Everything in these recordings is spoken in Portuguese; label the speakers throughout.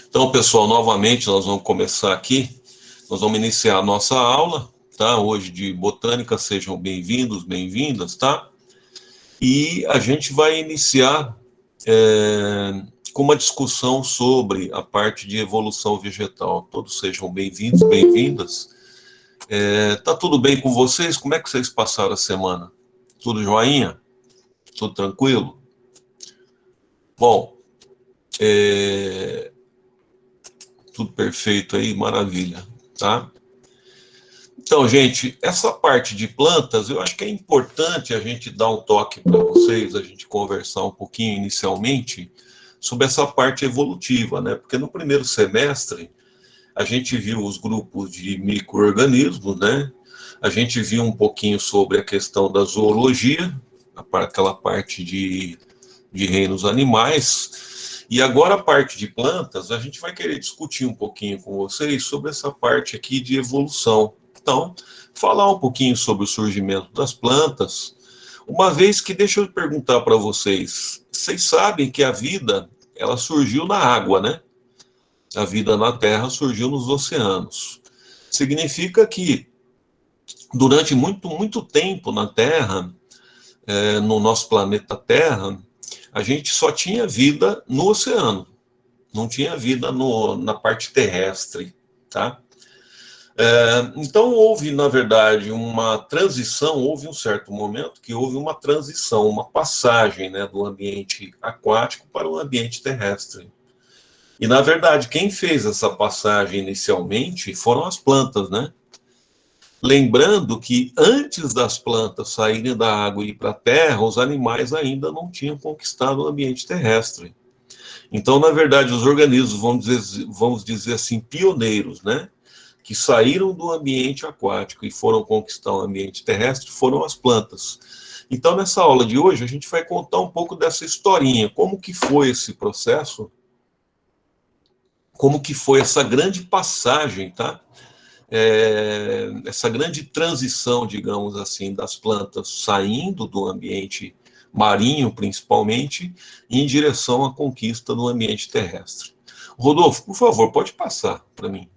Speaker 1: Então, pessoal, novamente nós vamos começar aqui, nós vamos iniciar a nossa aula, tá? Hoje de botânica, sejam bem-vindos, bem-vindas, tá? E a gente vai iniciar com uma discussão sobre a parte de evolução vegetal. Todos sejam bem-vindos, bem-vindas. Tá tudo bem com vocês? Como é que vocês passaram a semana? Tudo joinha? Tudo tranquilo? Bom, tudo perfeito aí, maravilha, tá? Então, gente, essa parte de plantas, eu acho que é importante a gente dar um toque para vocês, a gente conversar um pouquinho inicialmente sobre essa parte evolutiva, né? Porque no primeiro semestre a gente viu os grupos de micro-organismos, né? A gente viu um pouquinho sobre a questão da zoologia, aquela parte de reinos animais. E agora a parte de plantas, a gente vai querer discutir um pouquinho com vocês sobre essa parte aqui de evolução. Então, falar um pouquinho sobre o surgimento das plantas, uma vez que, deixa eu perguntar para vocês, vocês sabem que a vida, ela surgiu na água, né? A vida na Terra surgiu nos oceanos. Significa que, durante muito tempo na Terra, no nosso planeta Terra, a gente só tinha vida no oceano, não tinha vida na parte terrestre, tá? Então houve, na verdade, uma transição, houve um certo momento que houve uma transição, uma passagem, né, do ambiente aquático para o ambiente terrestre. E, na verdade, quem fez essa passagem inicialmente foram as plantas, né? Lembrando que antes das plantas saírem da água e ir para a terra, os animais ainda não tinham conquistado o ambiente terrestre. Então, na verdade, os organismos, vamos dizer assim, pioneiros, né? Que saíram do ambiente aquático e foram conquistar o ambiente terrestre foram as plantas. Então, nessa aula de hoje, a gente vai contar um pouco dessa historinha, como que foi esse processo, como que foi essa grande passagem, tá? Essa grande transição, digamos assim, das plantas saindo do ambiente marinho, principalmente, em direção à conquista do ambiente terrestre. Rodolfo, por favor, pode passar para mim.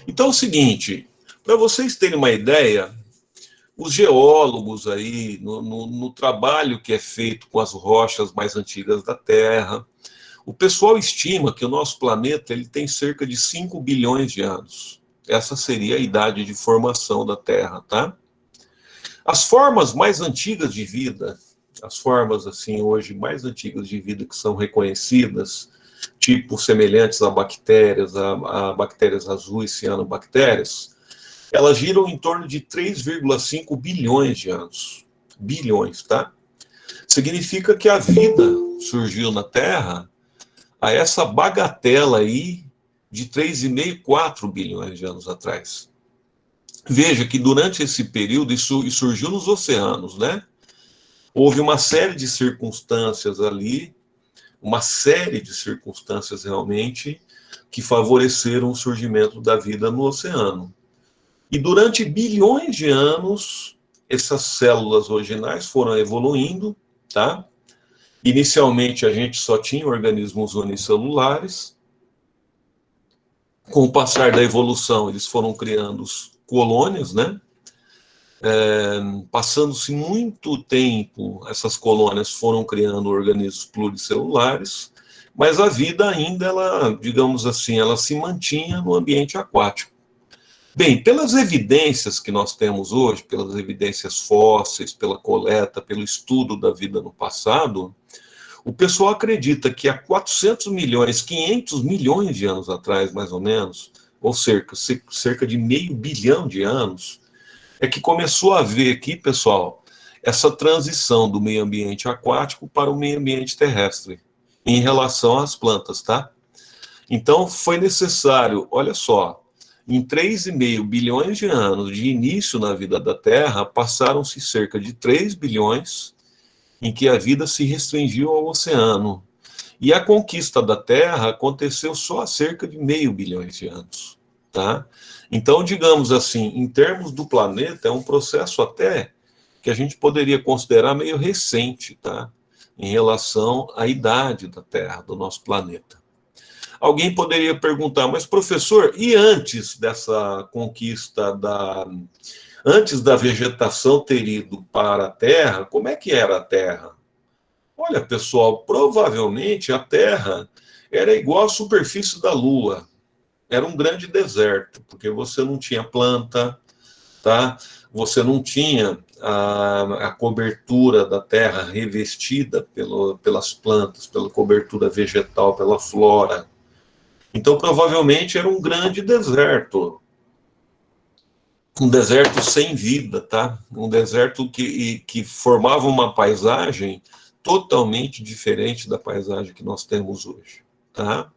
Speaker 1: Então é o seguinte, para vocês terem uma ideia, os geólogos aí, no trabalho que é feito com as rochas mais antigas da Terra, o pessoal estima que o nosso planeta ele tem cerca de 5 bilhões de anos. Essa seria a idade de formação da Terra, tá? As formas mais antigas de vida, as formas assim hoje mais antigas de vida que são reconhecidas, tipo semelhantes a bactérias azuis, cianobactérias, elas giram em torno de 3,5 bilhões de anos. Bilhões, tá? Significa que a vida surgiu na Terra a essa bagatela aí de 3,5, 4 bilhões de anos atrás. Veja que durante esse período, isso surgiu nos oceanos, né? Houve uma série de circunstâncias ali, uma série de circunstâncias realmente que favoreceram o surgimento da vida no oceano. E durante bilhões de anos, essas células originais foram evoluindo, tá? Inicialmente, a gente só tinha organismos unicelulares. Com o passar da evolução, eles foram criando colônias, né? Passando-se muito tempo, essas colônias foram criando organismos pluricelulares, mas a vida ainda, ela, digamos assim, ela se mantinha no ambiente aquático. Bem, pelas evidências que nós temos hoje, pelas evidências fósseis, pela coleta, pelo estudo da vida no passado, o pessoal acredita que há 400 milhões, 500 milhões de anos atrás, mais ou menos, ou cerca de meio bilhão de anos, é que começou a haver aqui, pessoal, essa transição do meio ambiente aquático para o meio ambiente terrestre, em relação às plantas, tá? Então, foi necessário, olha só, em 3,5 bilhões de anos de início na vida da Terra, passaram-se cerca de 3 bilhões em que a vida se restringiu ao oceano. E a conquista da Terra aconteceu só há cerca de meio bilhão de anos, tá? Então, digamos assim, em termos do planeta, é um processo até que a gente poderia considerar meio recente, tá? Em relação à idade da Terra, do nosso planeta. Alguém poderia perguntar, mas professor, e antes dessa conquista antes da vegetação ter ido para a Terra, como é que era a Terra? Olha, pessoal, provavelmente a Terra era igual à superfície da Lua. Era um grande deserto, porque você não tinha planta, tá? Você não tinha a cobertura da terra revestida pelas plantas, pela cobertura vegetal, pela flora. Então, provavelmente era um grande deserto. Um deserto sem vida, tá? Um deserto que formava uma paisagem totalmente diferente da paisagem que nós temos hoje, tá?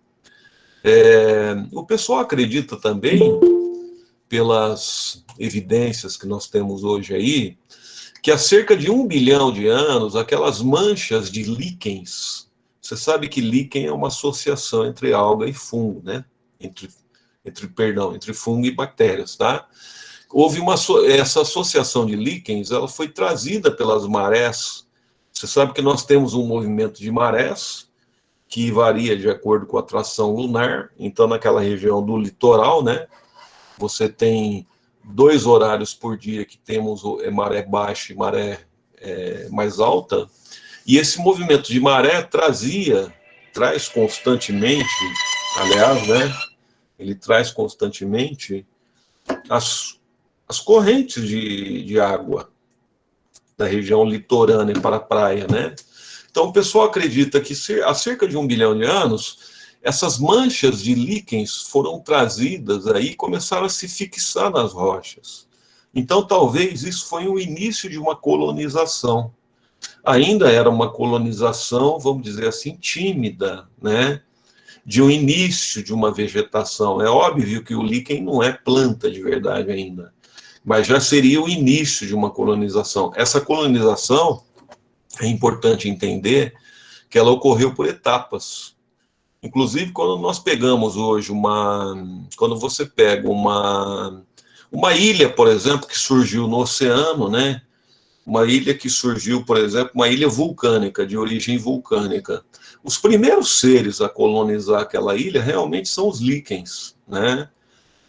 Speaker 1: O pessoal acredita também, pelas evidências que nós temos hoje aí, que há cerca de 1 bilhão de anos, aquelas manchas de líquens, você sabe que líquen é uma associação entre alga e fungo, né? Entre fungo e bactérias, tá? Houve essa associação de líquens, ela foi trazida pelas marés. Você sabe que nós temos um movimento de marés, que varia de acordo com a atração lunar. Então, naquela região do litoral, né, você tem 2 horários por dia que temos maré baixa e maré mais alta, e esse movimento de maré traz constantemente, aliás, né, ele traz constantemente as correntes de água da região litorânea para a praia, né? Então, o pessoal acredita que há cerca de 1 bilhão de anos, essas manchas de líquens foram trazidas aí e começaram a se fixar nas rochas. Então, talvez isso foi o início de uma colonização. Ainda era uma colonização, vamos dizer assim, tímida, né? De um início de uma vegetação. É óbvio que o líquen não é planta de verdade ainda, mas já seria o início de uma colonização. Essa colonização, é importante entender que ela ocorreu por etapas. Inclusive, quando nós pegamos hoje quando você pega uma ilha, por exemplo, que surgiu no oceano, né? Uma ilha que surgiu, por exemplo, uma ilha vulcânica, de origem vulcânica. Os primeiros seres a colonizar aquela ilha realmente são os líquens, né?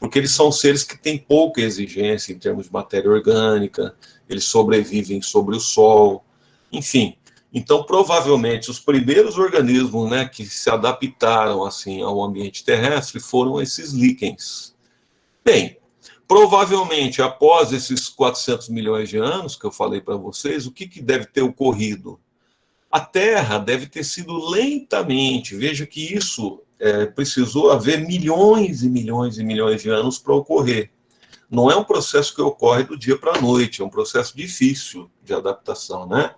Speaker 1: Porque eles são seres que têm pouca exigência em termos de matéria orgânica, eles sobrevivem sobre o sol, enfim. Então, provavelmente, os primeiros organismos, né, que se adaptaram assim ao ambiente terrestre foram esses líquens. Bem, provavelmente, após esses 400 milhões de anos que eu falei para vocês, o que deve ter ocorrido? A Terra deve ter sido lentamente, veja que isso precisou haver milhões e milhões e milhões de anos para ocorrer. Não é um processo que ocorre do dia para a noite, é um processo difícil de adaptação, né?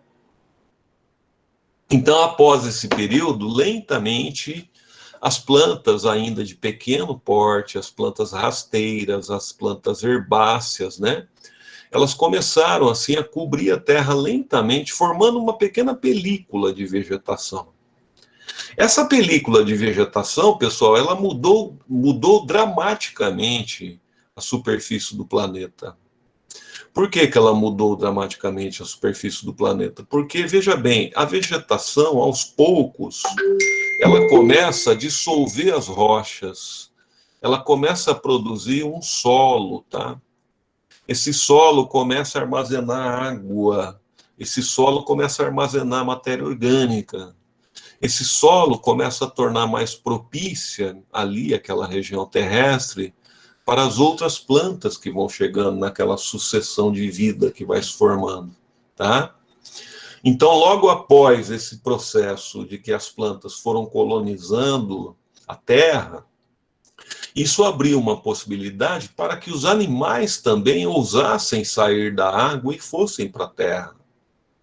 Speaker 1: Então, após esse período, lentamente, as plantas ainda de pequeno porte, as plantas rasteiras, as plantas herbáceas, né? Elas começaram assim a cobrir a terra lentamente, formando uma pequena película de vegetação. Essa película de vegetação, pessoal, ela mudou dramaticamente a superfície do planeta. Por que ela mudou dramaticamente a superfície do planeta? Porque, veja bem, a vegetação, aos poucos, ela começa a dissolver as rochas, ela começa a produzir um solo, tá? Esse solo começa a armazenar água, esse solo começa a armazenar matéria orgânica, esse solo começa a tornar mais propícia ali, aquela região terrestre, para as outras plantas que vão chegando naquela sucessão de vida que vai se formando, tá? Então, logo após esse processo de que as plantas foram colonizando a terra, isso abriu uma possibilidade para que os animais também ousassem sair da água e fossem para a terra.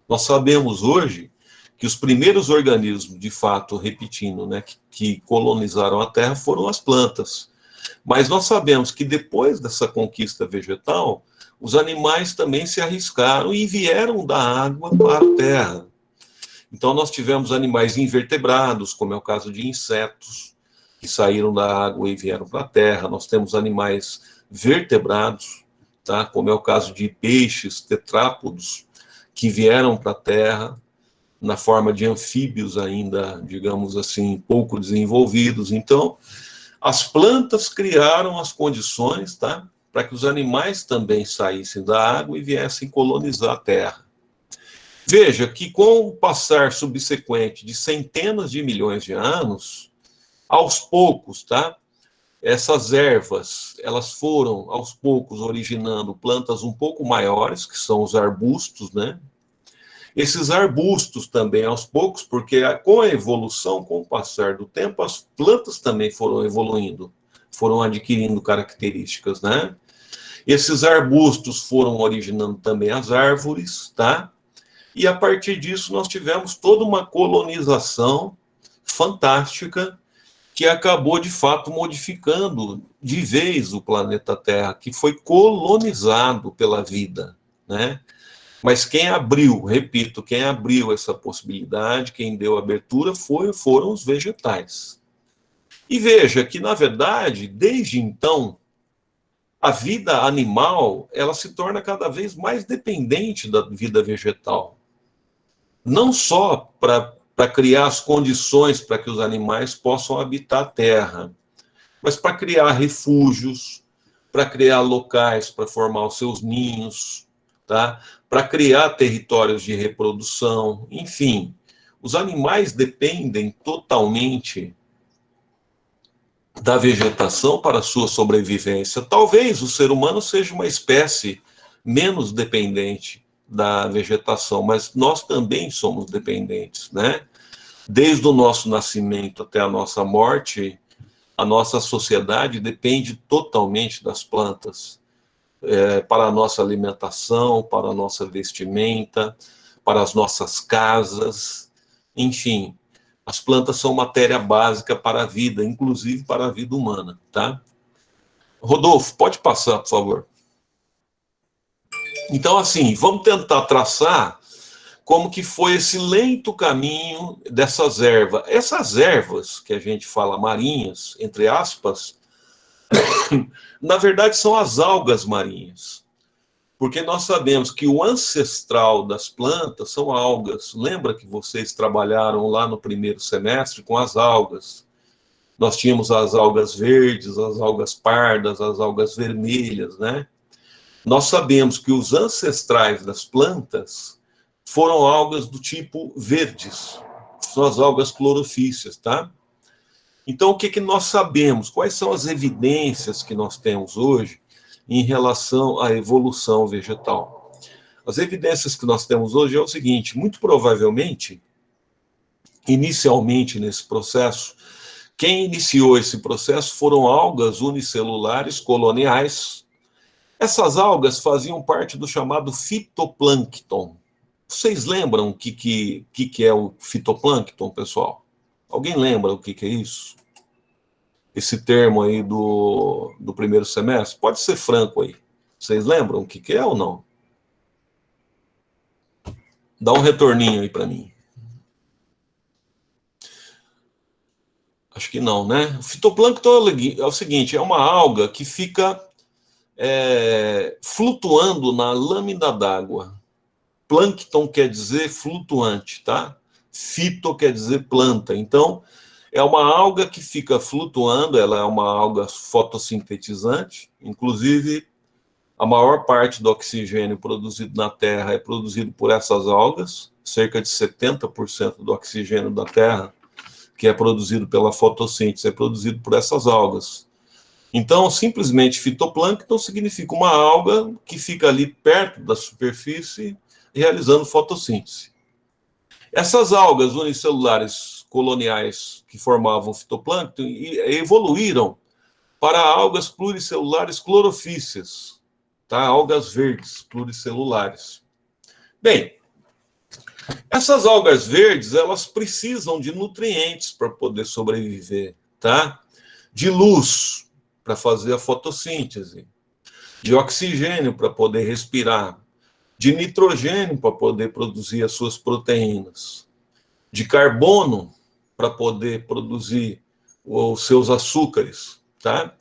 Speaker 1: Nós sabemos hoje que os primeiros organismos, de fato, repetindo, né, que colonizaram a terra foram as plantas. Mas nós sabemos que depois dessa conquista vegetal, os animais também se arriscaram e vieram da água para a terra. Então nós tivemos animais invertebrados, como é o caso de insetos, que saíram da água e vieram para a terra. Nós temos animais vertebrados, tá? Como é o caso de peixes tetrápodos, que vieram para a terra. na forma de anfíbios ainda, digamos assim, pouco desenvolvidos. Então, as plantas criaram as condições, tá, para que os animais também saíssem da água e viessem colonizar a Terra. Veja que com o passar subsequente de centenas de milhões de anos, aos poucos, tá, essas ervas, elas foram aos poucos originando plantas um pouco maiores, que são os arbustos, né? Esses arbustos também aos poucos, porque com a evolução, com o passar do tempo, as plantas também foram evoluindo, foram adquirindo características, né? Esses arbustos foram originando também as árvores, tá? E a partir disso nós tivemos toda uma colonização fantástica que acabou de fato modificando de vez o planeta Terra, que foi colonizado pela vida, né? Mas quem abriu, repito, quem abriu essa possibilidade, quem deu abertura foram os vegetais. E veja que, na verdade, desde então, a vida animal ela se torna cada vez mais dependente da vida vegetal. Não só para criar as condições para que os animais possam habitar a terra, mas para criar refúgios, para criar locais para formar os seus ninhos, tá? Para criar territórios de reprodução, enfim. Os animais dependem totalmente da vegetação para a sua sobrevivência. Talvez o ser humano seja uma espécie menos dependente da vegetação, mas nós também somos dependentes, né? Desde o nosso nascimento até a nossa morte, a nossa sociedade depende totalmente das plantas, para a nossa alimentação, para a nossa vestimenta, para as nossas casas, enfim. As plantas são matéria básica para a vida, inclusive para a vida humana, tá? Rodolfo, pode passar, por favor. Então, assim, vamos tentar traçar como que foi esse lento caminho dessas ervas. Essas ervas que a gente fala marinhas, entre aspas, na verdade são as algas marinhas. Porque nós sabemos que o ancestral das plantas são algas. Lembra que vocês trabalharam lá no primeiro semestre com as algas? Nós tínhamos as algas verdes, as algas pardas, as algas vermelhas, né? Nós sabemos que os ancestrais das plantas foram algas do tipo verdes, são as algas clorofíceas, tá? Então, o que que nós sabemos? Quais são as evidências que nós temos hoje em relação à evolução vegetal? As evidências que nós temos hoje é o seguinte: muito provavelmente, inicialmente nesse processo, quem iniciou esse processo foram algas unicelulares coloniais. Essas algas faziam parte do chamado fitoplâncton. Vocês lembram o que é o fitoplâncton, pessoal? Alguém lembra o que é isso? Esse termo aí do primeiro semestre? Pode ser franco aí. Vocês lembram o que é ou não? Dá um retorninho aí para mim. Acho que não, né? O fitoplâncton é o seguinte, é uma alga que fica flutuando na lâmina d'água. Plâncton quer dizer flutuante, tá? Fito quer dizer planta. Então, é uma alga que fica flutuando, ela é uma alga fotossintetizante, inclusive a maior parte do oxigênio produzido na Terra é produzido por essas algas, cerca de 70% do oxigênio da Terra, que é produzido pela fotossíntese, é produzido por essas algas. Então, simplesmente fitoplâncton significa uma alga que fica ali perto da superfície realizando fotossíntese. Essas algas unicelulares coloniais que formavam fitoplâncton evoluíram para algas pluricelulares clorofíceas, tá? Algas verdes pluricelulares. Bem, essas algas verdes, elas precisam de nutrientes para poder sobreviver, tá? De luz para fazer a fotossíntese, de oxigênio para poder respirar, de nitrogênio para poder produzir as suas proteínas, de carbono para poder produzir os seus açúcares, tá?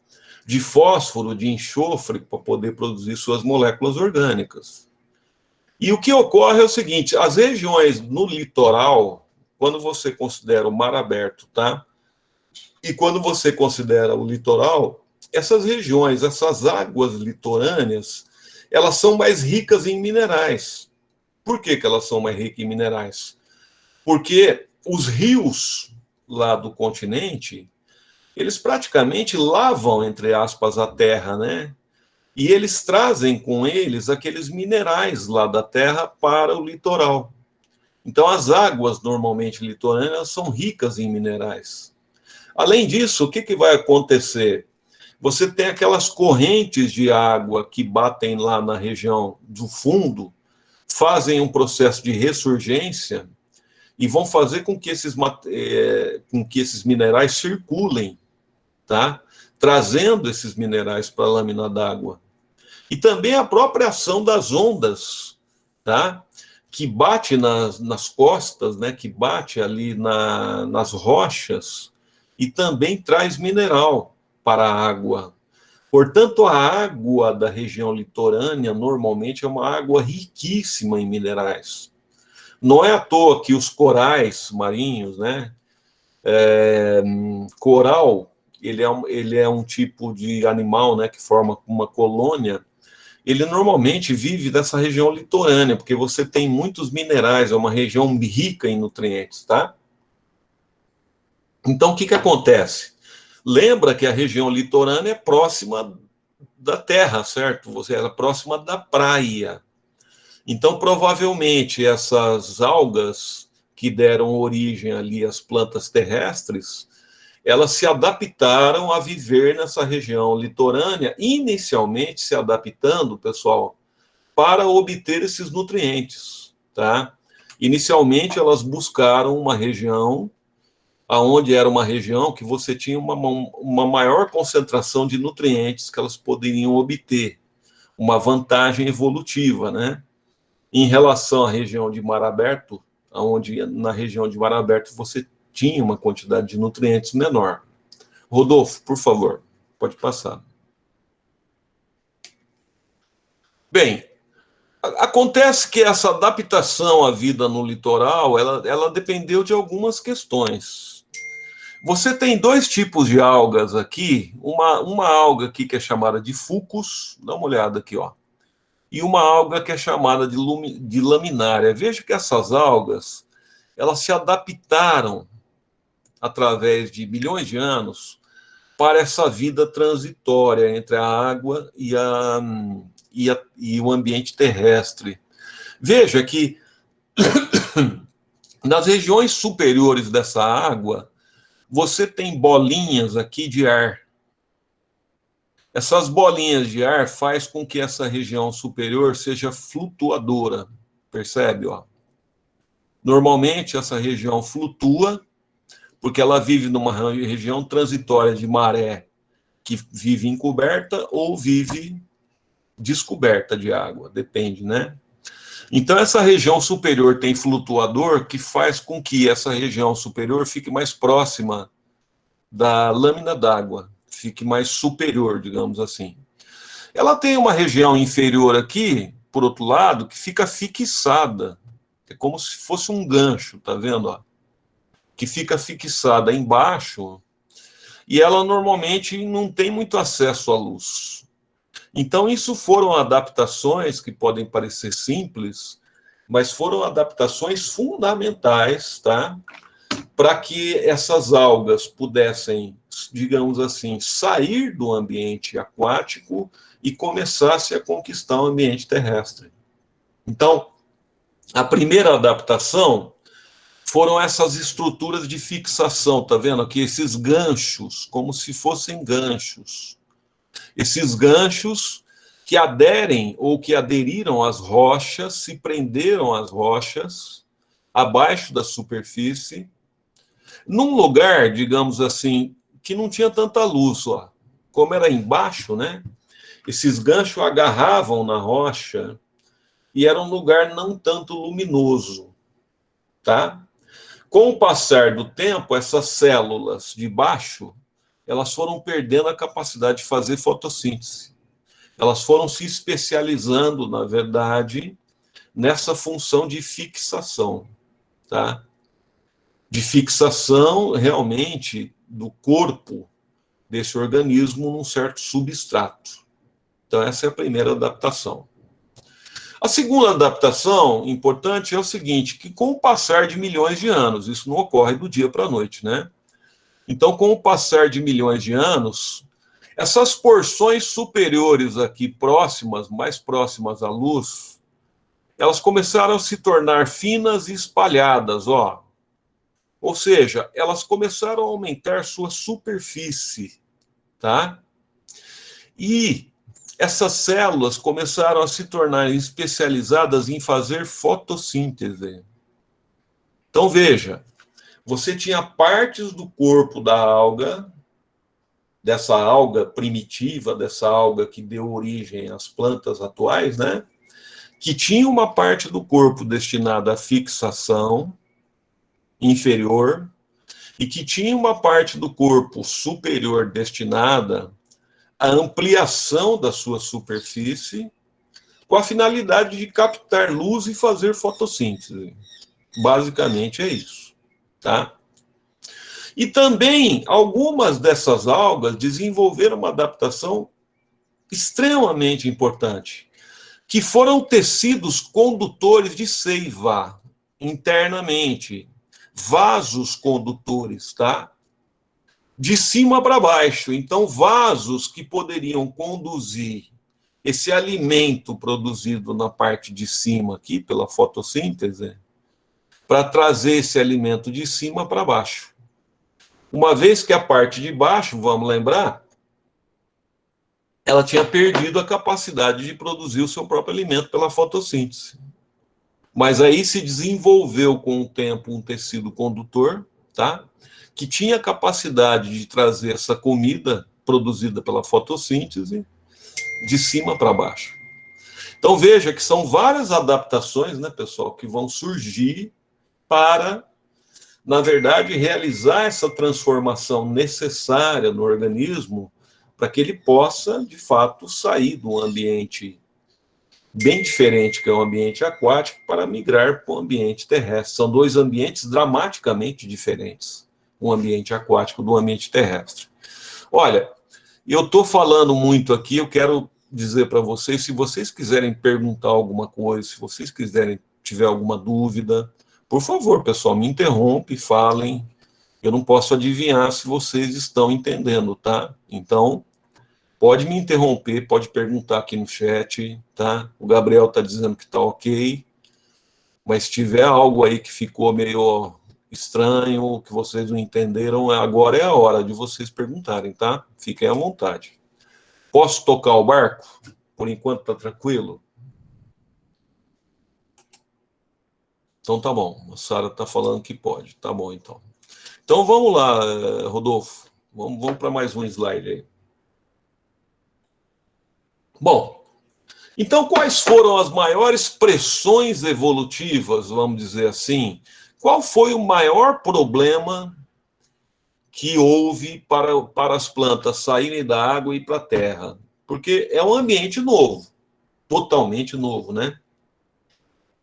Speaker 1: De fósforo, de enxofre para poder produzir suas moléculas orgânicas. E o que ocorre é o seguinte, as regiões no litoral, quando você considera o mar aberto, tá? E quando você considera o litoral, essas regiões, essas águas litorâneas, elas são mais ricas em minerais. Por que que elas são mais ricas em minerais? Porque os rios lá do continente, eles praticamente lavam, entre aspas, a terra, né? E eles trazem com eles aqueles minerais lá da terra para o litoral. Então, as águas normalmente litorâneas são ricas em minerais. Além disso, o que, que vai acontecer? Você tem aquelas correntes de água que batem lá na região do fundo, fazem um processo de ressurgência e vão fazer com que esses minerais circulem, tá? Trazendo esses minerais para a lâmina d'água. E também a própria ação das ondas, tá? Que bate nas costas, né? Que bate ali nas rochas e também traz mineral para a água. Portanto, a água da região litorânea normalmente é uma água riquíssima em minerais. Não é à toa que os corais marinhos, né? Coral, ele é um tipo de animal, né? Que forma uma colônia. Ele normalmente vive nessa região litorânea, porque você tem muitos minerais, é uma região rica em nutrientes, tá? Então, o que que acontece? Lembra que a região litorânea é próxima da terra, certo? Você é próxima da praia. Então, provavelmente, essas algas que deram origem ali às plantas terrestres, elas se adaptaram a viver nessa região litorânea, inicialmente se adaptando, pessoal, para obter esses nutrientes, tá? Inicialmente, elas buscaram uma região aonde era uma região que você tinha uma maior concentração de nutrientes que elas poderiam obter, uma vantagem evolutiva, né? Em relação à região de mar aberto, onde na região de mar aberto você tinha uma quantidade de nutrientes menor. Rodolfo, por favor, pode passar. Bem, acontece que essa adaptação à vida no litoral, ela dependeu de algumas questões. Você tem dois tipos de algas aqui, uma alga aqui que é chamada de fucus, dá uma olhada aqui, ó, e uma alga que é chamada de laminária. Veja que essas algas, elas se adaptaram através de milhões de anos para essa vida transitória entre a água e o ambiente terrestre. Veja que nas regiões superiores dessa água, você tem bolinhas aqui de ar. Essas bolinhas de ar faz com que essa região superior seja flutuadora, percebe? Ó? Normalmente essa região flutua porque ela vive numa região transitória de maré que vive encoberta ou vive descoberta de água, depende, né? Então essa região superior tem flutuador que faz com que essa região superior fique mais próxima da lâmina d'água, fique mais superior, digamos assim. Ela tem uma região inferior aqui, por outro lado, que fica fixada. É como se fosse um gancho, tá vendo? Ó? Que fica fixada embaixo e ela normalmente não tem muito acesso à luz. Então, isso foram adaptações que podem parecer simples, mas foram adaptações fundamentais, tá? Para que essas algas pudessem, digamos assim, sair do ambiente aquático e começassem a conquistar o ambiente terrestre. Então, a primeira adaptação foram essas estruturas de fixação, tá vendo aqui? Esses ganchos, como se fossem ganchos. Esses ganchos que aderem ou que aderiram às rochas, se prenderam às rochas, abaixo da superfície, num lugar, digamos assim, que não tinha tanta luz, ó. Como era embaixo, né? Esses ganchos agarravam na rocha e era um lugar não tanto luminoso, tá? Com o passar do tempo, essas células de baixo, elas foram perdendo a capacidade de fazer fotossíntese. Elas foram se especializando, na verdade, nessa função de fixação, tá? De fixação, realmente, do corpo desse organismo num certo substrato. Então, essa é a primeira adaptação. A segunda adaptação importante é o seguinte, que com o passar de milhões de anos, isso não ocorre do dia para a noite, né? Então, com o passar de milhões de anos, essas porções superiores aqui próximas, mais próximas à luz, elas começaram a se tornar finas e espalhadas, ó. Ou seja, elas começaram a aumentar sua superfície, tá? E essas células começaram a se tornar especializadas em fazer fotossíntese. Então, veja, você tinha partes do corpo da alga, dessa alga primitiva, dessa alga que deu origem às plantas atuais, né? Que tinha uma parte do corpo destinada à fixação inferior e que tinha uma parte do corpo superior destinada à ampliação da sua superfície com a finalidade de captar luz e fazer fotossíntese. Basicamente é isso, tá? E também algumas dessas algas desenvolveram uma adaptação extremamente importante, que foram tecidos condutores de seiva internamente, vasos condutores, tá? De cima para baixo. Então, vasos que poderiam conduzir esse alimento produzido na parte de cima aqui, pela fotossíntese, para trazer esse alimento de cima para baixo. Uma vez que a parte de baixo, vamos lembrar, ela tinha perdido a capacidade de produzir o seu próprio alimento pela fotossíntese. Mas aí se desenvolveu com o tempo um tecido condutor, tá? Que tinha capacidade de trazer essa comida produzida pela fotossíntese de cima para baixo. Então veja que são várias adaptações, né, pessoal, que vão surgir para, na verdade, realizar essa transformação necessária no organismo para que ele possa, de fato, sair de um ambiente bem diferente, que é o ambiente aquático, para migrar para o ambiente terrestre. São dois ambientes dramaticamente diferentes, o ambiente aquático do ambiente terrestre. Olha, eu estou falando muito aqui, eu quero dizer para vocês, se vocês quiserem perguntar alguma coisa, se vocês quiserem, tiver alguma dúvida, por favor, pessoal, me interrompe, falem. Eu não posso adivinhar se vocês estão entendendo, tá? Então, pode me interromper, pode perguntar aqui no chat, tá? O Gabriel está dizendo que está ok, mas se tiver algo aí que ficou meio estranho, que vocês não entenderam, agora é a hora de vocês perguntarem, tá? Fiquem à vontade. Posso tocar o barco? Por enquanto está tranquilo? Então tá bom, a Sara está falando que pode, tá bom então. Então vamos lá, Rodolfo, vamos para mais um slide aí. Bom, então quais foram as maiores pressões evolutivas, vamos dizer assim? Qual foi o maior problema que houve para as plantas saírem da água e ir para a terra? Porque é um ambiente novo, totalmente novo, né?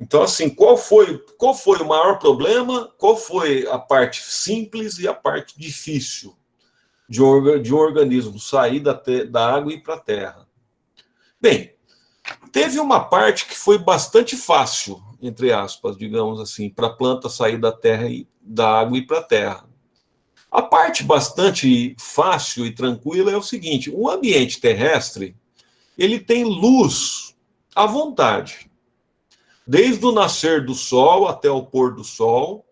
Speaker 1: Então, assim, qual foi o maior problema? Qual foi a parte simples e a parte difícil de um organismo sair da água e ir para a terra? Bem, teve uma parte que foi bastante fácil, entre aspas, digamos assim, para a planta sair da terra e da água e para a terra. A parte bastante fácil e tranquila é o seguinte: o ambiente terrestre, ele tem luz à vontade. Desde o nascer do sol até o pôr do sol,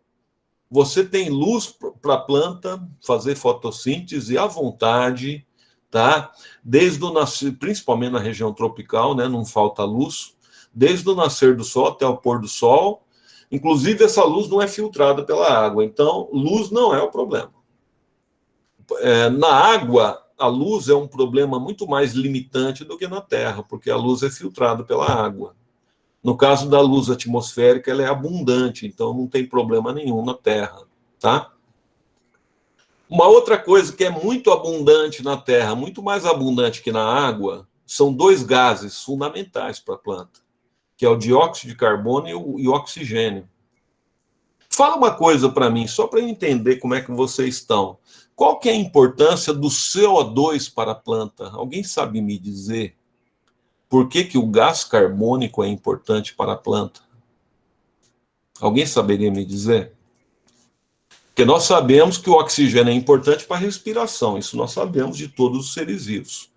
Speaker 1: você tem luz para a planta fazer fotossíntese à vontade, tá? Desde o nascer, principalmente na região tropical, né, não falta luz, desde o nascer do sol até o pôr do sol. Inclusive, essa luz não é filtrada pela água, então, luz não é o problema. Na água, a luz é um problema muito mais limitante do que na Terra, porque a luz é filtrada pela água. No caso da luz atmosférica, ela é abundante, então não tem problema nenhum na Terra, tá? Uma outra coisa que é muito abundante na Terra, muito mais abundante que na água, são dois gases fundamentais para a planta, que é o dióxido de carbono e o oxigênio. Fala uma coisa para mim, só para eu entender como é que vocês estão. Qual que é a importância do CO2 para a planta? Alguém sabe me dizer por que que o gás carbônico é importante para a planta? Alguém saberia me dizer? Porque nós sabemos que o oxigênio é importante para a respiração, isso nós sabemos de todos os seres vivos.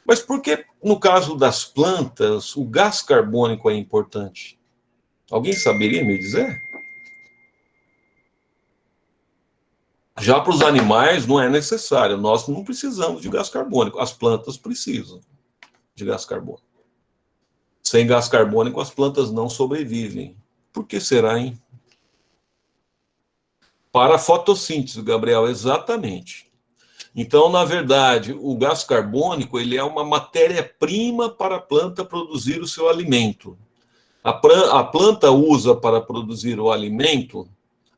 Speaker 1: Mas por que, no caso das plantas, o gás carbônico é importante? Alguém saberia me dizer? Já para os animais não é necessário, nós não precisamos de gás carbônico, as plantas precisam de gás carbônico. Sem gás carbônico as plantas não sobrevivem. Por que será, hein? Para a fotossíntese, Gabriel, exatamente. Então, na verdade, o gás carbônico ele é uma matéria-prima para a planta produzir o seu alimento. A planta usa para produzir o alimento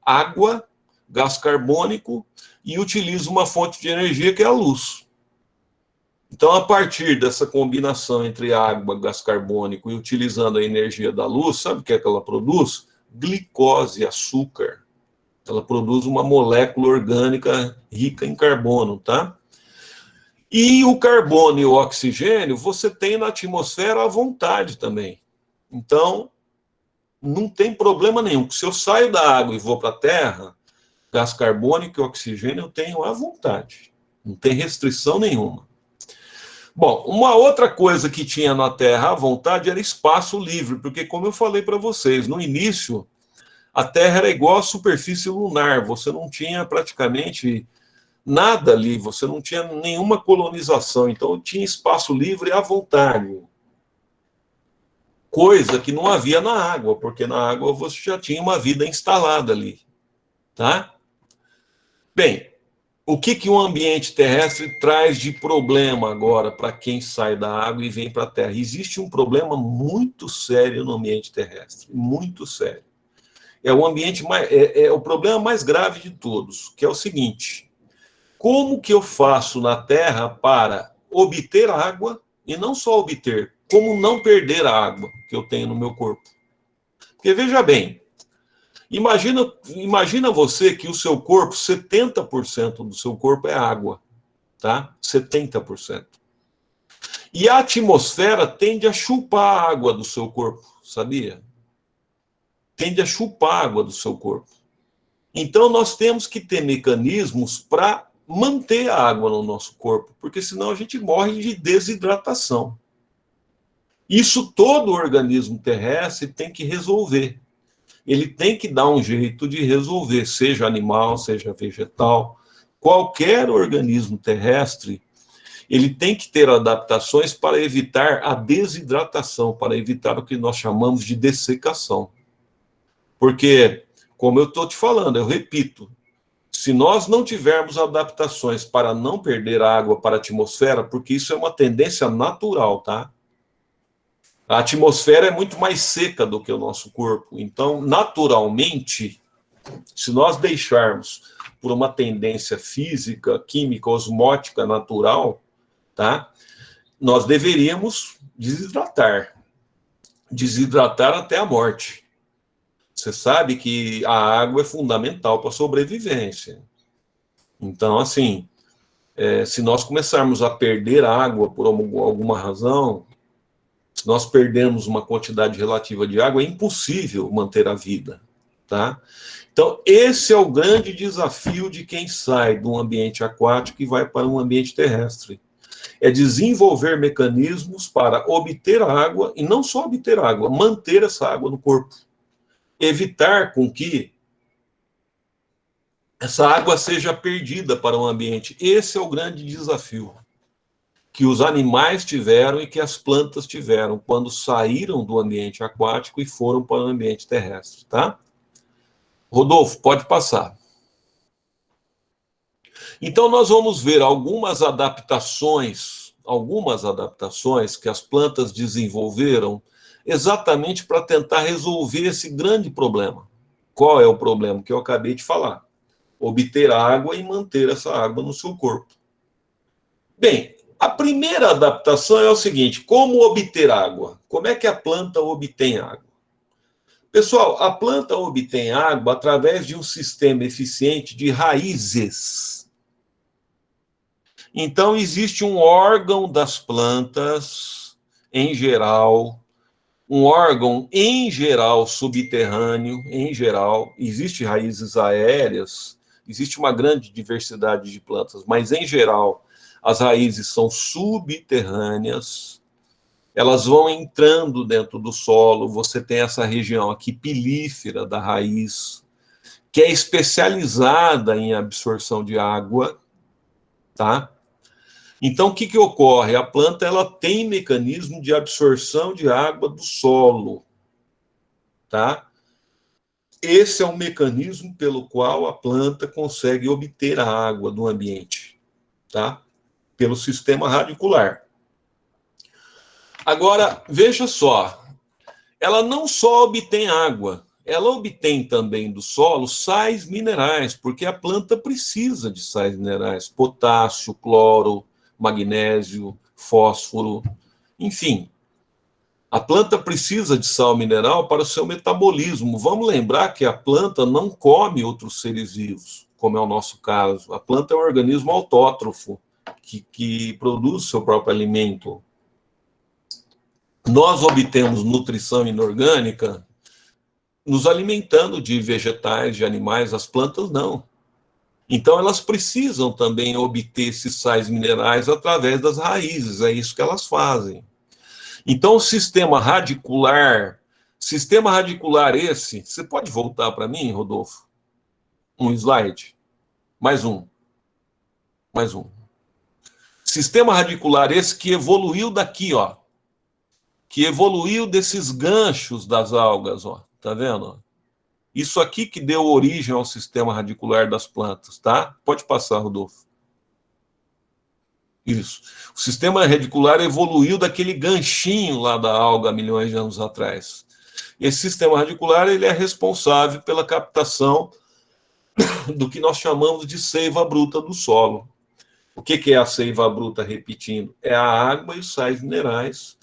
Speaker 1: água, gás carbônico e utiliza uma fonte de energia que é a luz. Então, a partir dessa combinação entre água, gás carbônico e utilizando a energia da luz, sabe o que é que ela produz? Glicose, açúcar. Ela produz uma molécula orgânica rica em carbono, tá? E o carbono e o oxigênio você tem na atmosfera à vontade também. Então, não tem problema nenhum. Se eu saio da água e vou para a terra, gás carbônico e oxigênio eu tenho à vontade. Não tem restrição nenhuma. Bom, uma outra coisa que tinha na Terra à vontade era espaço livre, porque como eu falei para vocês, no início, a Terra era igual à superfície lunar, você não tinha praticamente nada ali, você não tinha nenhuma colonização, então tinha espaço livre à vontade. Coisa que não havia na água, porque na água você já tinha uma vida instalada ali, tá? Bem, o que que um ambiente terrestre traz de problema agora para quem sai da água e vem para a Terra? Existe um problema muito sério no ambiente terrestre, muito sério. É o ambiente é o problema mais grave de todos, que é o seguinte: como que eu faço na Terra para obter água e não só obter, como não perder a água que eu tenho no meu corpo? Porque veja bem, imagina você que o seu corpo, 70% do seu corpo é água, tá? 70%. E a atmosfera tende a chupar a água do seu corpo, sabia? Tende a chupar a água do seu corpo. Então nós temos que ter mecanismos para manter a água no nosso corpo, porque senão a gente morre de desidratação. Isso todo organismo terrestre tem que resolver. Ele tem que dar um jeito de resolver, seja animal, seja vegetal. Qualquer organismo terrestre, ele tem que ter adaptações para evitar a desidratação, para evitar o que nós chamamos de dessecação. Porque, como eu estou te falando, eu repito, se nós não tivermos adaptações para não perder a água para a atmosfera, porque isso é uma tendência natural, tá? A atmosfera é muito mais seca do que o nosso corpo. Então, naturalmente, se nós deixarmos por uma tendência física, química, osmótica, natural, tá? Nós deveríamos desidratar. Desidratar até a morte. Você sabe que a água é fundamental para a sobrevivência. Então, assim, se nós começarmos a perder água por alguma razão, se nós perdermos uma quantidade relativa de água, é impossível manter a vida, tá? Então, esse é o grande desafio de quem sai de um ambiente aquático e vai para um ambiente terrestre. É desenvolver mecanismos para obter água, e não só obter água, manter essa água no corpo. Evitar com que essa água seja perdida para o ambiente. Esse é o grande desafio que os animais tiveram e que as plantas tiveram quando saíram do ambiente aquático e foram para o ambiente terrestre, tá? Rodolfo, pode passar. Então, nós vamos ver algumas adaptações que as plantas desenvolveram exatamente para tentar resolver esse grande problema. Qual é o problema que eu acabei de falar? Obter água e manter essa água no seu corpo. Bem, A primeira adaptação é o seguinte: como obter água? Como é que a planta obtém água? Pessoal, a planta obtém água através de um sistema eficiente de raízes. Então, existe um órgão das plantas, em geral, um órgão, em geral, subterrâneo, em geral, existe raízes aéreas, existe uma grande diversidade de plantas, mas, em geral, as raízes são subterrâneas, elas vão entrando dentro do solo, você tem essa região aqui pilífera da raiz, que é especializada em absorção de água, tá? Então, o que que ocorre? A planta ela tem mecanismo de absorção de água do solo, tá? Esse é o mecanismo pelo qual a planta consegue obter a água do ambiente, tá? Pelo sistema radicular. Agora, veja só, ela não só obtém água, ela obtém também do solo sais minerais, porque a planta precisa de sais minerais, potássio, cloro, magnésio, fósforo, enfim. A planta precisa de sal mineral para o seu metabolismo. Vamos lembrar que a planta não come outros seres vivos, como é o nosso caso. A planta é um organismo autótrofo, que produz seu próprio alimento. Nós obtemos nutrição inorgânica nos alimentando de vegetais, de animais, as plantas não. Então, elas precisam também obter esses sais minerais através das raízes, é isso que elas fazem. Então, o sistema radicular esse, você pode voltar para mim, Rodolfo? Um slide? Mais um. Sistema radicular esse que evoluiu daqui, ó. Que evoluiu desses ganchos das algas, ó. Tá vendo? Isso aqui que deu origem ao sistema radicular das plantas, tá? Pode passar, Rodolfo. Isso. O sistema radicular evoluiu daquele ganchinho lá da alga há milhões de anos atrás. Esse sistema radicular ele é responsável pela captação do que nós chamamos de seiva bruta do solo. O que é a seiva bruta, repetindo? É a água e os sais minerais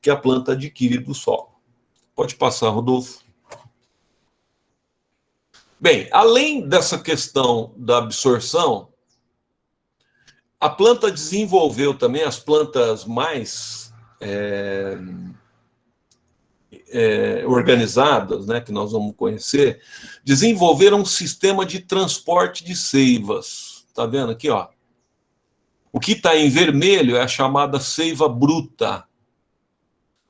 Speaker 1: que a planta adquire do solo. Pode passar, Rodolfo. Bem, além dessa questão da absorção, a planta desenvolveu também, as plantas mais organizadas, né, que nós vamos conhecer, desenvolveram um sistema de transporte de seivas. Está vendo aqui, ó? O que está em vermelho é a chamada seiva bruta.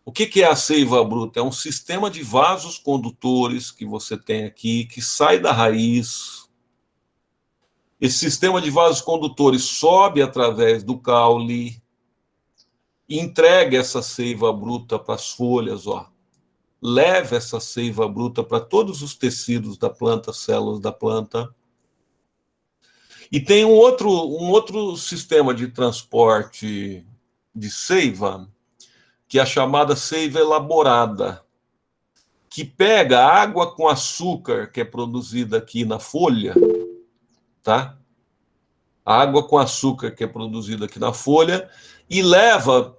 Speaker 1: O que é a seiva bruta? É um sistema de vasos condutores que você tem aqui, que sai da raiz. Esse sistema de vasos condutores sobe através do caule e entrega essa seiva bruta para as folhas, ó. Leva essa seiva bruta para todos os tecidos da planta, células da planta. E tem um outro sistema de transporte de seiva, que é a chamada seiva elaborada, que pega a água com açúcar que é produzida aqui na folha, tá? A água com açúcar que é produzida aqui na folha e leva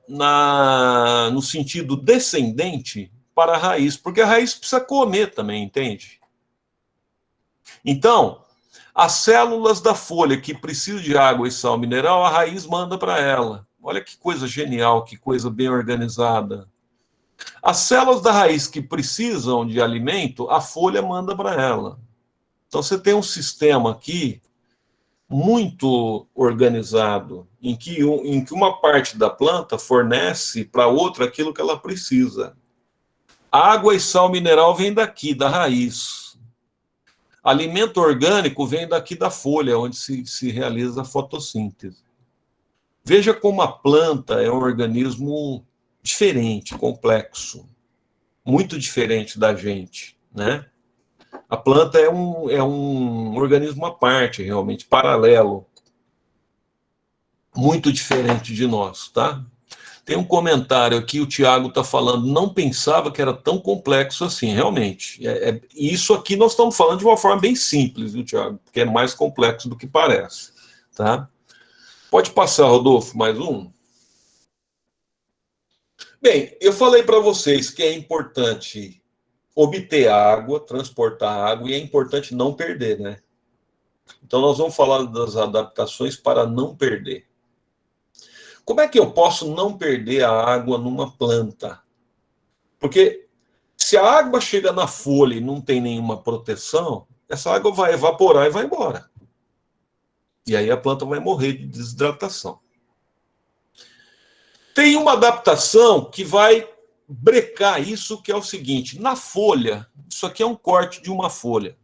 Speaker 1: no sentido descendente para a raiz, porque a raiz precisa comer também, entende? Então, as células da folha que precisam de água e sal mineral, a raiz manda para ela. Olha que coisa genial, que coisa bem organizada. As células da raiz que precisam de alimento, a folha manda para ela. Então, você tem um sistema aqui muito organizado, em que uma parte da planta fornece para outra aquilo que ela precisa. Água e sal mineral vem daqui, da raiz. Alimento orgânico vem daqui da folha, onde se realiza a fotossíntese. Veja como a planta é um organismo diferente, complexo, muito diferente da gente, né? A planta é um organismo à parte, realmente, paralelo, muito diferente de nós, tá? Tem um comentário aqui, o Tiago está falando, não pensava que era tão complexo assim, realmente. E isso aqui nós estamos falando de uma forma bem simples, viu, Tiago? Porque é mais complexo do que parece, tá? Pode passar, Rodolfo, mais um. Bem, eu falei para vocês que é importante obter água, transportar água, e é importante não perder, né? Então, nós vamos falar das adaptações para não perder. Como é que eu posso não perder a água numa planta? Porque se a água chega na folha e não tem nenhuma proteção, essa água vai evaporar e vai embora. E aí a planta vai morrer de desidratação. Tem uma adaptação que vai brecar isso, que é o seguinte: na folha, isso aqui é um corte de uma folha.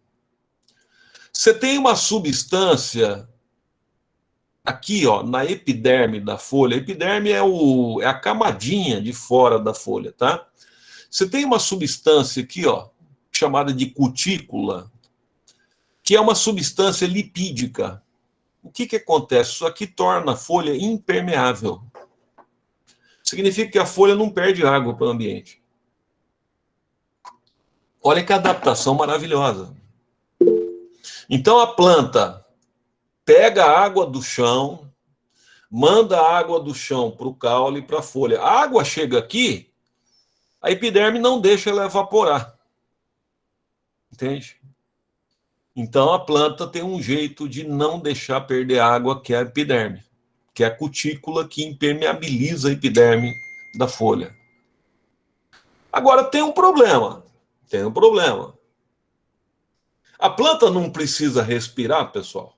Speaker 1: Você tem uma substância aqui, ó, na epiderme da folha. A epiderme é a camadinha de fora da folha, tá? Você tem uma substância aqui, ó, chamada de cutícula, que é uma substância lipídica. O que que acontece? Isso aqui torna a folha impermeável. Significa que a folha não perde água para o ambiente. Olha que adaptação maravilhosa. Então a planta pega a água do chão, manda a água do chão para o caule e para a folha. A água chega aqui, a epiderme não deixa ela evaporar. Entende? Então a planta tem um jeito de não deixar perder água, que é a epiderme, que é a cutícula que impermeabiliza a epiderme da folha. Agora tem um problema. Tem um problema. A planta não precisa respirar, pessoal.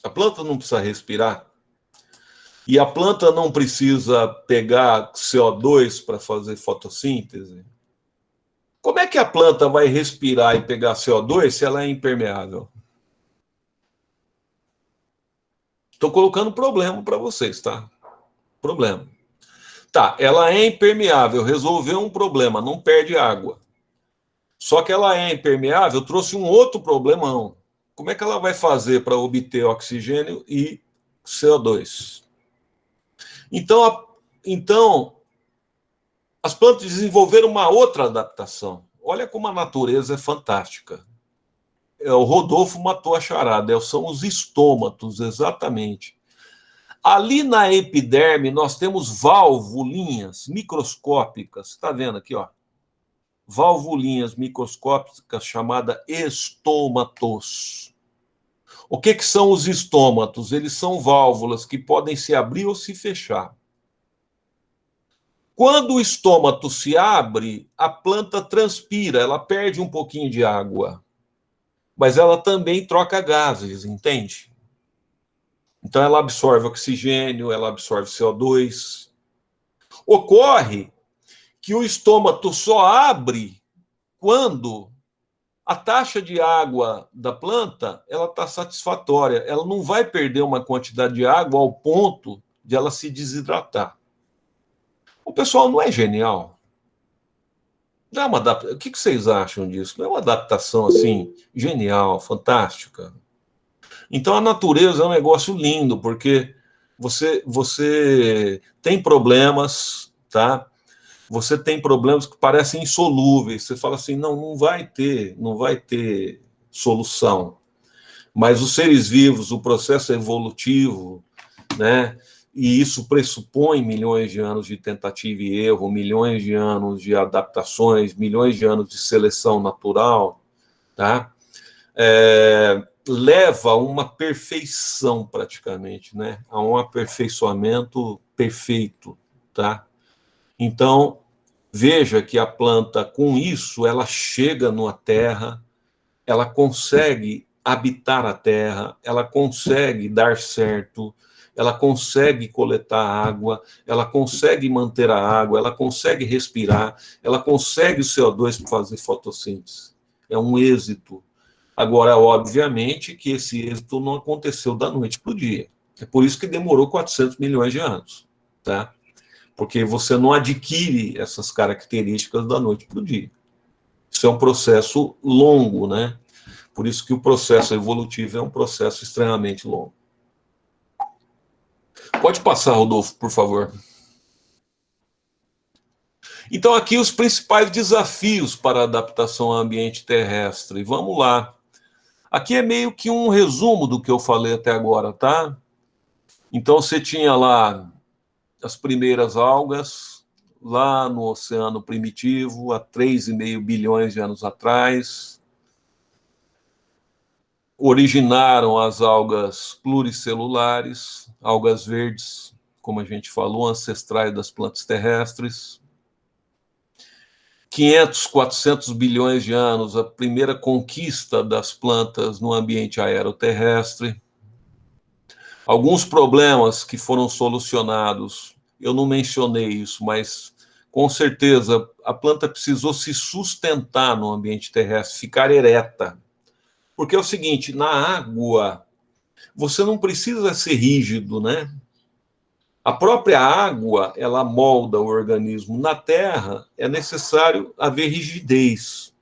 Speaker 1: A planta não precisa respirar. E a planta não precisa pegar CO2 para fazer fotossíntese. Como é que a planta vai respirar e pegar CO2 se ela é impermeável? Estou colocando problema para vocês, tá? Problema. Tá, ela é impermeável, resolveu um problema, não perde água. Só que ela é impermeável, trouxe um outro problemão. Como é que ela vai fazer para obter oxigênio e CO2? Então, as plantas desenvolveram uma outra adaptação. Olha como a natureza é fantástica. O Rodolfo matou a charada, são os estômatos, exatamente. Ali na epiderme, nós temos valvulinhas microscópicas. Está vendo aqui, ó? Valvulinhas microscópicas chamadas estômatos. O que são os estômatos? Eles são válvulas que podem se abrir ou se fechar. Quando o estômato se abre, a planta transpira, ela perde um pouquinho de água. Mas ela também troca gases, entende? Então ela absorve oxigênio, ela absorve CO2. Ocorre que o estômato só abre quando a taxa de água da planta ela está satisfatória. Ela não vai perder uma quantidade de água ao ponto de ela se desidratar. O pessoal não é genial? Não é uma o que vocês acham disso? Não é uma adaptação assim genial, fantástica? Então a natureza é um negócio lindo, porque você tem problemas, tá? Você tem problemas que parecem insolúveis. Você fala assim, não vai ter solução. Mas os seres vivos, o processo evolutivo, né? E isso pressupõe milhões de anos de tentativa e erro, milhões de anos de adaptações, milhões de anos de seleção natural, tá? Leva a uma perfeição praticamente, né? A um aperfeiçoamento perfeito, tá? Então, veja que a planta, com isso, ela chega na terra, ela consegue habitar a terra, ela consegue dar certo, ela consegue coletar água, ela consegue manter a água, ela consegue respirar, ela consegue o CO2 para fazer fotossíntese. É um êxito. Agora, obviamente, que esse êxito não aconteceu da noite para o dia. É por isso que demorou 400 milhões de anos, tá? Porque você não adquire essas características da noite para o dia. Isso é um processo longo, né? Por isso que o processo evolutivo é um processo extremamente longo. Pode passar, Rodolfo, por favor. Então, aqui os principais desafios para a adaptação ao ambiente terrestre. Vamos lá. Aqui é meio que um resumo do que eu falei até agora, tá? Então, você tinha lá as primeiras algas lá no oceano primitivo, há 3,5 bilhões de anos atrás. Originaram as algas pluricelulares, algas verdes, como a gente falou, ancestrais das plantas terrestres. 500, 400 bilhões de anos, a primeira conquista das plantas no ambiente aeroterrestre. Alguns problemas que foram solucionados, eu não mencionei isso, mas com certeza a planta precisou se sustentar no ambiente terrestre, ficar ereta. Porque é o seguinte, na água, você não precisa ser rígido, né? A própria água, ela molda o organismo. Na terra, é necessário haver rigidez.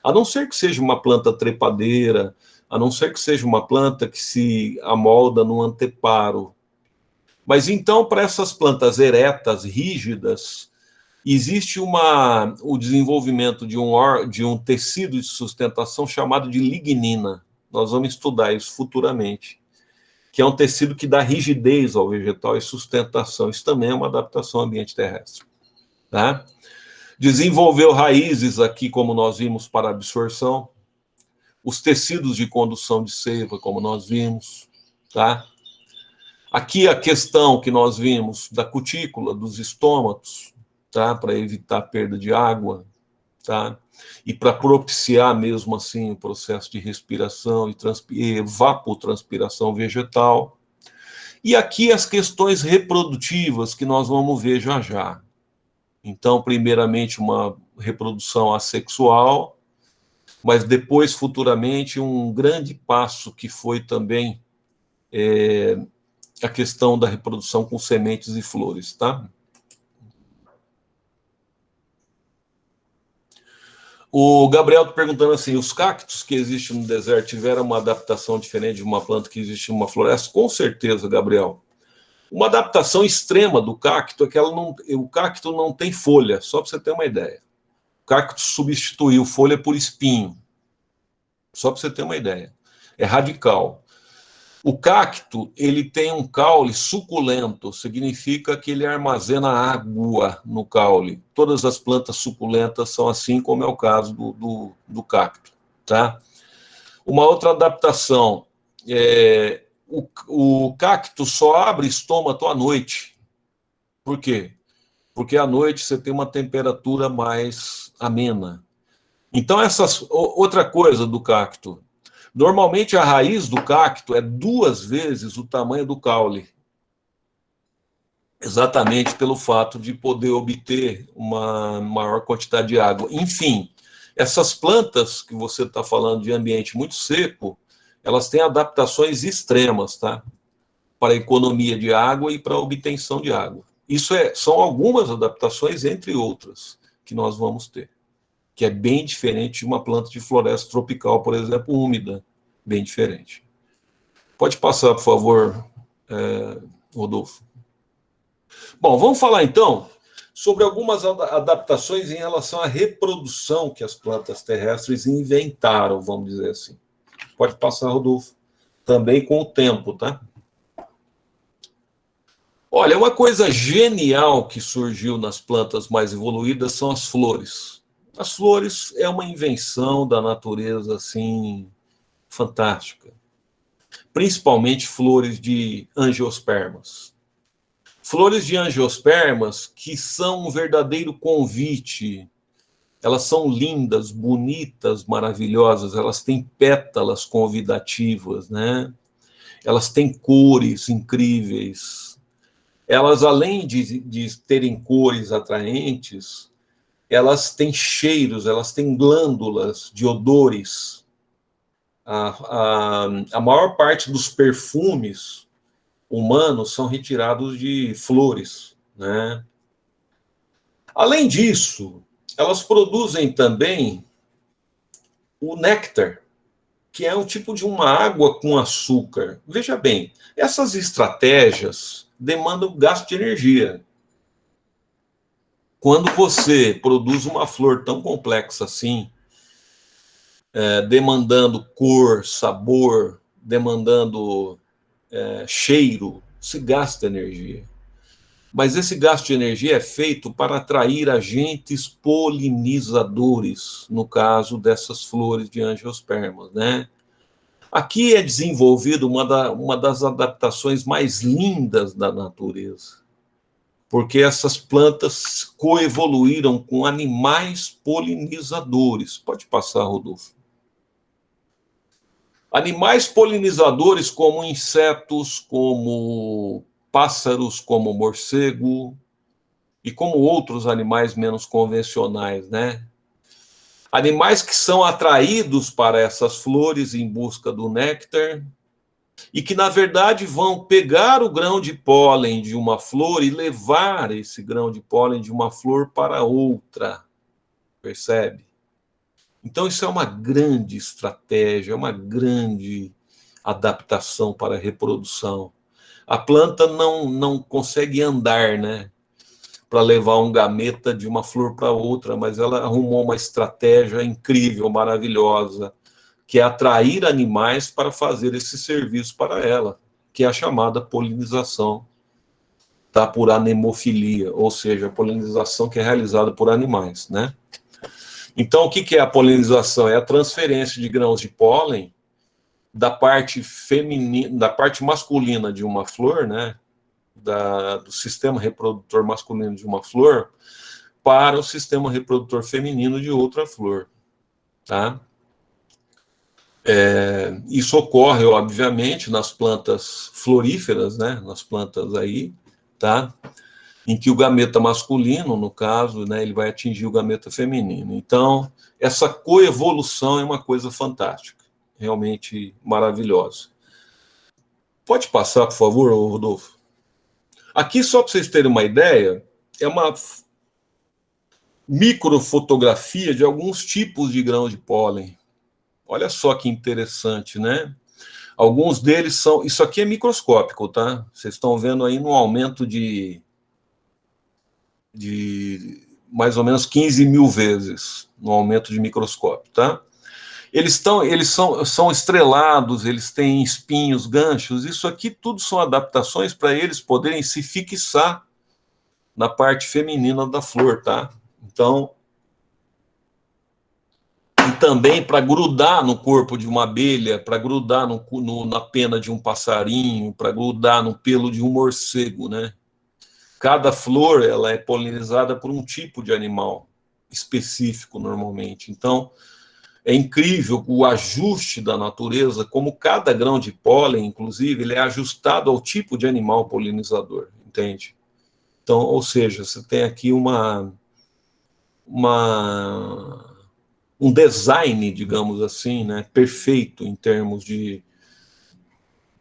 Speaker 1: A não ser que seja uma planta trepadeira, a não ser que seja uma planta que se amolda no anteparo. Mas então, para essas plantas eretas, rígidas, existe o desenvolvimento de um tecido de sustentação chamado de lignina. Nós vamos estudar isso futuramente, que é um tecido que dá rigidez ao vegetal e sustentação. Isso também é uma adaptação ao ambiente terrestre. Tá? Desenvolveu raízes aqui, como nós vimos, para absorção, os tecidos de condução de seiva, como nós vimos, tá? Aqui a questão que nós vimos da cutícula, dos estômatos, tá? Para evitar perda de água, tá? E para propiciar mesmo assim o processo de respiração e evapotranspiração vegetal. E aqui as questões reprodutivas que nós vamos ver já já. Então, primeiramente, uma reprodução assexual, mas depois, futuramente, um grande passo que foi também a questão da reprodução com sementes e flores, tá? O Gabriel está perguntando assim, os cactos que existem no deserto tiveram uma adaptação diferente de uma planta que existe em uma floresta? Com certeza, Gabriel. Uma adaptação extrema do cacto é que o cacto não tem folha, só para você ter uma ideia. O cacto substituiu folha por espinho, só para você ter uma ideia. É radical. O cacto, ele tem um caule suculento, significa que ele armazena água no caule. Todas as plantas suculentas são assim, como é o caso do cacto. Tá? Uma outra adaptação, o cacto só abre estômago à noite. Por quê? Porque à noite você tem uma temperatura mais amena. Então, outra coisa do cacto, normalmente a raiz do cacto é 2 vezes o tamanho do caule, exatamente pelo fato de poder obter uma maior quantidade de água. Enfim, essas plantas que você está falando de ambiente muito seco, elas têm adaptações extremas, tá? Para a economia de água e para a obtenção de água. São algumas adaptações, entre outras, que nós vamos ter, que é bem diferente de uma planta de floresta tropical, por exemplo, úmida, bem diferente. Pode passar, por favor, Rodolfo. Bom, vamos falar então sobre algumas adaptações em relação à reprodução que as plantas terrestres inventaram, vamos dizer assim. Pode passar, Rodolfo. Também com o tempo, tá? Olha, uma coisa genial que surgiu nas plantas mais evoluídas são as flores. As flores é uma invenção da natureza, assim, fantástica. Principalmente flores de angiospermas. Flores de angiospermas que são um verdadeiro convite. Elas são lindas, bonitas, maravilhosas, elas têm pétalas convidativas, né? Elas têm cores incríveis. Elas, além de terem cores atraentes, elas têm cheiros, elas têm glândulas de odores. A maior parte dos perfumes humanos são retirados de flores, né? Além disso, elas produzem também o néctar, que é um tipo de uma água com açúcar. Veja bem, essas estratégias demandam gasto de energia. Quando você produz uma flor tão complexa assim, demandando cor, sabor, demandando cheiro, se gasta energia. Mas esse gasto de energia é feito para atrair agentes polinizadores, no caso dessas flores de angiospermas, né? Aqui é desenvolvido uma das adaptações mais lindas da natureza, porque essas plantas coevoluíram com animais polinizadores. Pode passar, Rodolfo. Animais polinizadores como insetos, como pássaros, como morcego e como outros animais menos convencionais, né? Animais que são atraídos para essas flores em busca do néctar e que, na verdade, vão pegar o grão de pólen de uma flor e levar esse grão de pólen de uma flor para outra, percebe? Então, isso é uma grande estratégia, uma grande adaptação para a reprodução. A planta não consegue andar, né, para levar um gameta de uma flor para outra, mas ela arrumou uma estratégia incrível, maravilhosa, que é atrair animais para fazer esse serviço para ela, que é a chamada polinização, tá, por anemofilia, ou seja, a polinização que é realizada por animais, né? Então, o que é a polinização? É a transferência de grãos de pólen da parte feminina, da parte masculina de uma flor, né, do sistema reprodutor masculino de uma flor, para o sistema reprodutor feminino de outra flor, tá? Isso ocorre, obviamente, nas plantas floríferas, né, nas plantas aí, tá? Em que o gameta masculino, no caso, né, ele vai atingir o gameta feminino. Então, essa coevolução é uma coisa fantástica, realmente maravilhosa. Pode passar, por favor, Rodolfo? Aqui, só para vocês terem uma ideia, é uma microfotografia de alguns tipos de grãos de pólen. Olha só que interessante, né? Alguns deles são... Isso aqui é microscópico, tá? Vocês estão vendo aí no aumento de mais ou menos 15 mil vezes no aumento de microscópio, tá? Eles são estrelados, eles têm espinhos, ganchos. Isso aqui tudo são adaptações para eles poderem se fixar na parte feminina da flor, tá? Então, e também para grudar no corpo de uma abelha, para grudar na pena de um passarinho, para grudar no pelo de um morcego, né? Cada flor ela é polinizada por um tipo de animal específico, normalmente. Então, é incrível o ajuste da natureza, como cada grão de pólen, inclusive, ele é ajustado ao tipo de animal polinizador, entende? Então, ou seja, você tem aqui um design, digamos assim, né, perfeito em termos de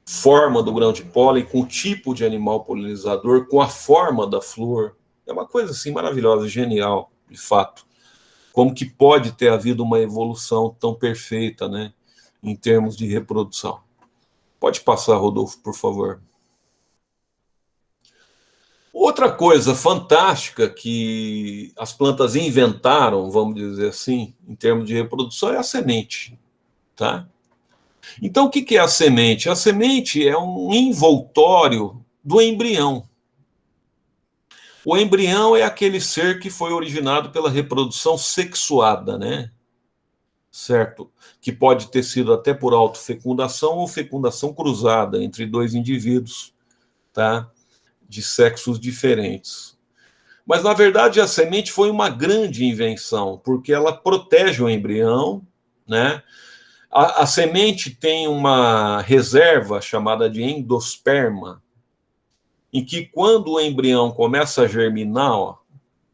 Speaker 1: forma do grão de pólen, com o tipo de animal polinizador, com a forma da flor. É uma coisa assim maravilhosa, genial, de fato. Como que pode ter havido uma evolução tão perfeita, né, em termos de reprodução? Pode passar, Rodolfo, por favor. Outra coisa fantástica que as plantas inventaram, vamos dizer assim, em termos de reprodução, é a semente, tá? Então, o que é a semente? A semente é um envoltório do embrião. O embrião é aquele ser que foi originado pela reprodução sexuada, né? Certo? Que pode ter sido até por autofecundação ou fecundação cruzada entre dois indivíduos, tá? De sexos diferentes. Mas, na verdade, a semente foi uma grande invenção, porque ela protege o embrião, né? A semente tem uma reserva chamada de endosperma, em que quando o embrião começa a germinar, ó,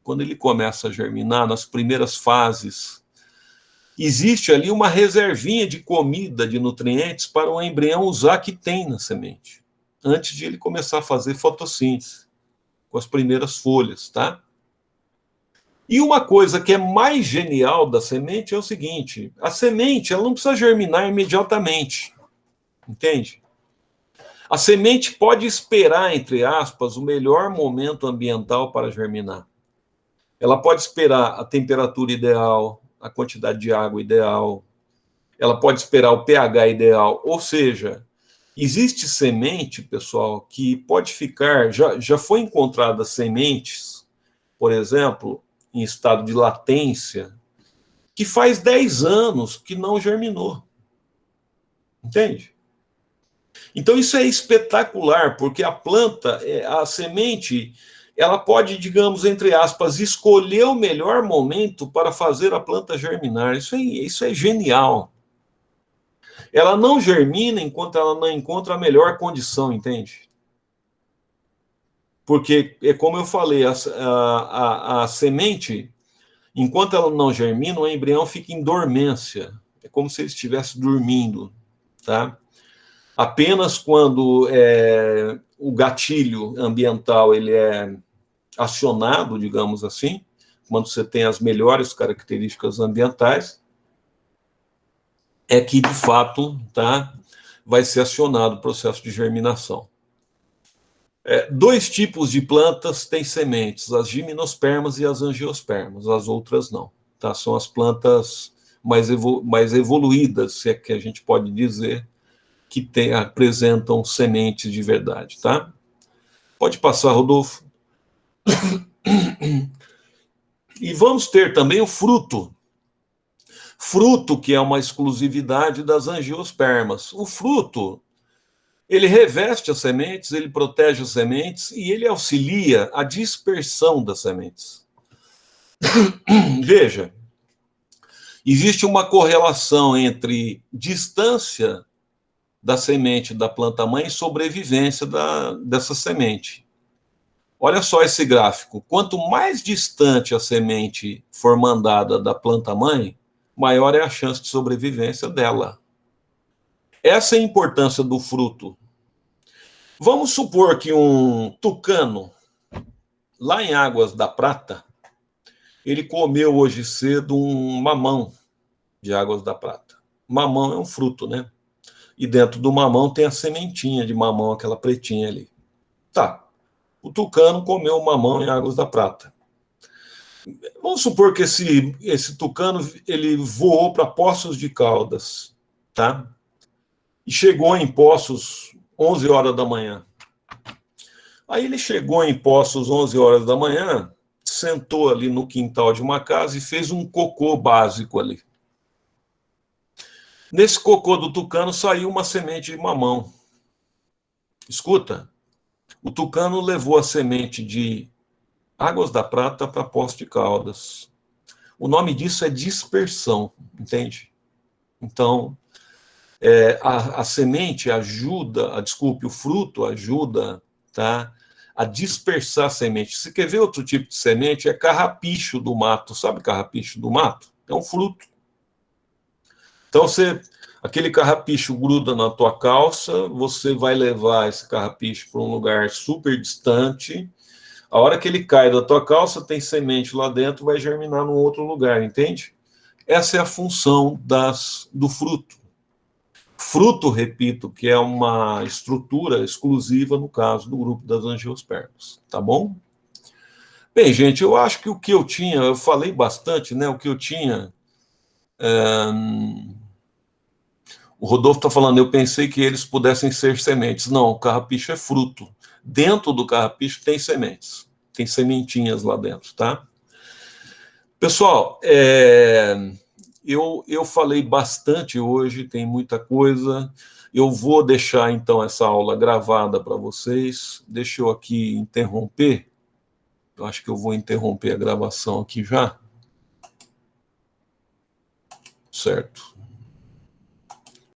Speaker 1: quando ele começa a germinar nas primeiras fases, existe ali uma reservinha de comida, de nutrientes para o embrião usar que tem na semente, antes de ele começar a fazer fotossíntese, com as primeiras folhas, tá? E uma coisa que é mais genial da semente é o seguinte: a semente ela não precisa germinar imediatamente, entende? A semente pode esperar, entre aspas, o melhor momento ambiental para germinar. Ela pode esperar a temperatura ideal, a quantidade de água ideal, ela pode esperar o pH ideal, ou seja, Existe semente, pessoal, que pode ficar, já foi encontrada sementes, por exemplo, em estado de latência, que faz 10 anos que não germinou. Entende? Então isso é espetacular, porque a planta, a semente, ela pode, digamos, entre aspas, escolher o melhor momento para fazer a planta germinar. Isso é genial. Ela não germina enquanto ela não encontra a melhor condição, entende? Porque, é como eu falei, a semente, enquanto ela não germina, o embrião fica em dormência. É como se ele estivesse dormindo, tá? Apenas quando o gatilho ambiental ele é acionado, digamos assim, quando você tem as melhores características ambientais, é que, de fato, tá, vai ser acionado o processo de germinação. Dois tipos de plantas têm sementes, as gimnospermas e as angiospermas, as outras não. Tá? São as plantas mais evoluídas, se é que a gente pode dizer, que apresentam sementes de verdade. Tá? Pode passar, Rodolfo. E vamos ter também o fruto. Fruto, que é uma exclusividade das angiospermas. O fruto, ele reveste as sementes, ele protege as sementes e ele auxilia a dispersão das sementes. Veja, existe uma correlação entre distância da semente da planta-mãe e sobrevivência dessa semente. Olha só esse gráfico. Quanto mais distante a semente for mandada da planta-mãe, maior é a chance de sobrevivência dela. Essa é a importância do fruto. Vamos supor que um tucano, lá em Águas da Prata, ele comeu hoje cedo um mamão de Águas da Prata. Mamão é um fruto, né? E dentro do mamão tem a sementinha de mamão, aquela pretinha ali. Tá. O tucano comeu o mamão em Águas da Prata. Vamos supor que esse tucano ele voou para Poços de Caldas, tá? E chegou em Poços 11 horas da manhã. Aí ele chegou em Poços 11 horas da manhã, sentou ali no quintal de uma casa e fez um cocô básico ali. Nesse cocô do tucano saiu uma semente de mamão. Escuta, o tucano levou a semente de Águas da Prata para Poços de Caldas. O nome disso é dispersão, entende? Então, a semente ajuda, desculpe, o fruto ajuda, tá, a dispersar a semente. Você quer ver outro tipo de semente? É carrapicho do mato. Sabe carrapicho do mato? É um fruto. Então, aquele carrapicho gruda na tua calça, você vai levar esse carrapicho para um lugar super distante. A hora que ele cai da tua calça, tem semente lá dentro, vai germinar num outro lugar, entende? Essa é a função do fruto. Fruto, repito, que é uma estrutura exclusiva no caso do grupo das angiospermas, tá bom? Bem, gente, eu acho que o que eu tinha, eu falei bastante, né? O que eu tinha. O Rodolfo está falando, eu pensei que eles pudessem ser sementes. Não, o carrapicho é fruto. Dentro do carrapicho tem sementes, tem sementinhas lá dentro, tá? Pessoal, eu falei bastante hoje, tem muita coisa. Eu vou deixar, então, essa aula gravada para vocês. Deixa eu aqui interromper. Eu acho que eu vou interromper a gravação aqui já. Certo.